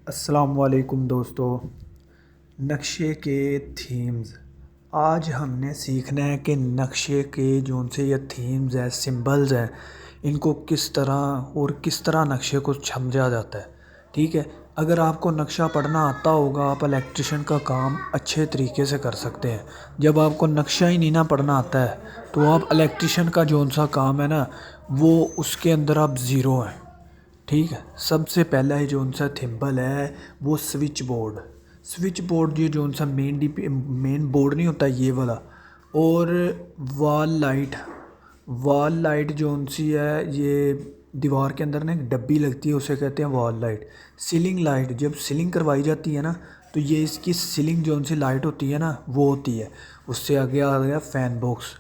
अस्सलाम वालेकुम दोस्तों। नक्शे के थीम्स आज हमने सीखना है कि नक्शे के जोन से ये थीम्स है, सिंबल्स हैं, इनको किस तरह और किस तरह नक्शे को समझा जाता है। ठीक है, अगर आपको नक्शा पढ़ना आता होगा आप इलेक्ट्रिशियन का काम अच्छे तरीके से कर सकते हैं। जब आपको नक्शा ही नहीं ना पढ़ना आता है तो आप इलेक्ट्रिशियन का जोन सा काम है ना, वो उसके अंदर आप ज़ीरो हैं। ठीक है, सबसे पहला ही जोन सा थिम्बल है वो स्विच बोर्ड ये जोन सा मेन बोर्ड नहीं होता ये वाला। और वॉल लाइट जोन सी है ये दीवार के अंदर ना एक डब्बी लगती है, उसे कहते हैं वॉल लाइट। सीलिंग लाइट जब सीलिंग करवाई जाती है ना, तो ये इसकी सीलिंग जोन सी लाइट होती है ना वो होती है। उससे आगे आ गया फ़ैन बॉक्स।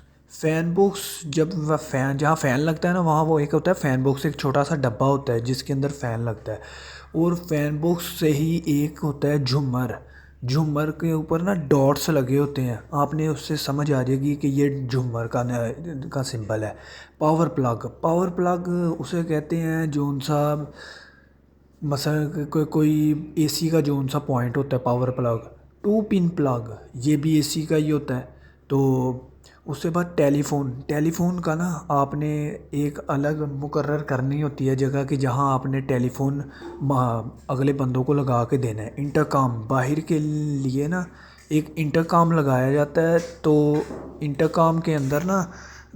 जब वह फ़ैन जहाँ फ़ैन लगता है ना वहाँ वो एक होता है फ़ैन बॉक्स, एक छोटा सा डब्बा होता है जिसके अंदर फ़ैन लगता है। और फ़ैन बॉक्स से ही एक होता है झूमर। झूमर के ऊपर ना डॉट्स लगे होते हैं, आपने उससे समझ आ जाएगी कि ये झूमर का सिंबल है। पावर प्लग उसे कहते हैं जोन सा, मसलन कोई एसी का जोन सा पॉइंट होता है power plug. Two pin plug ये भी एसी का ही होता है। तो उसके बाद टेलीफोन का ना आपने एक अलग मुकर्रर करनी होती है जगह कि जहाँ आपने टेलीफोन अगले बंदों को लगा के देना है। इंटरकॉम बाहर के लिए ना एक इंटरकॉम लगाया जाता है। तो इंटरकॉम के अंदर ना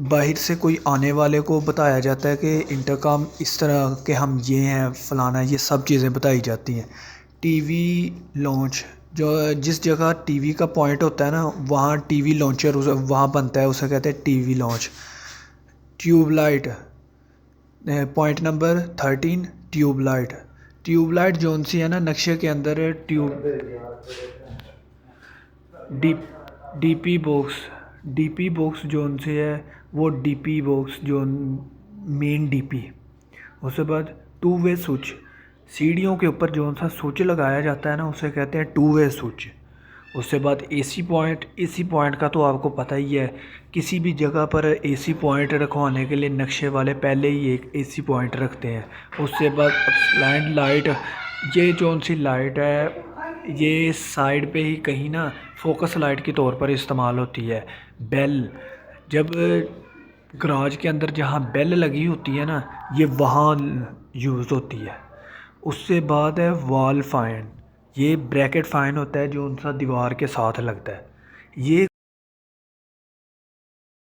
बाहर से कोई आने वाले को बताया जाता है कि इंटरकॉम इस तरह के हम ये हैं फलाना, ये सब चीज़ें बताई जाती हैं। टीवी लॉन्च जो जिस जगह टीवी का पॉइंट होता है ना वहाँ टीवी लॉन्चर वहाँ बनता है, उसे कहते हैं TV launch. Tubelight point number 13 tubelight zone C है ना नक्शे के अंदर D DP box DP box zone से है वो DP box zone main DP. उसके बाद टू वे स्विच, सीढ़ियों के ऊपर जोन सा स्विच लगाया जाता है ना उसे कहते हैं टू वे स्विच। उसके बाद एसी पॉइंट का तो आपको पता ही है, किसी भी जगह पर एसी पॉइंट रखवाने के लिए नक्शे वाले पहले ही एक एसी पॉइंट रखते हैं। उसके बाद स्लैंड लाइट, ये जोन सी लाइट है ये साइड पे ही कहीं ना फोकस लाइट के तौर पर इस्तेमाल होती है। बेल, जब गराज के अंदर जहाँ बेल लगी होती है ना ये वहाँ यूज़ होती है। उससे बाद है वॉल फ़ाइन, ये ब्रैकेट फ़ाइन होता है जो उनसा दीवार के साथ लगता है। ये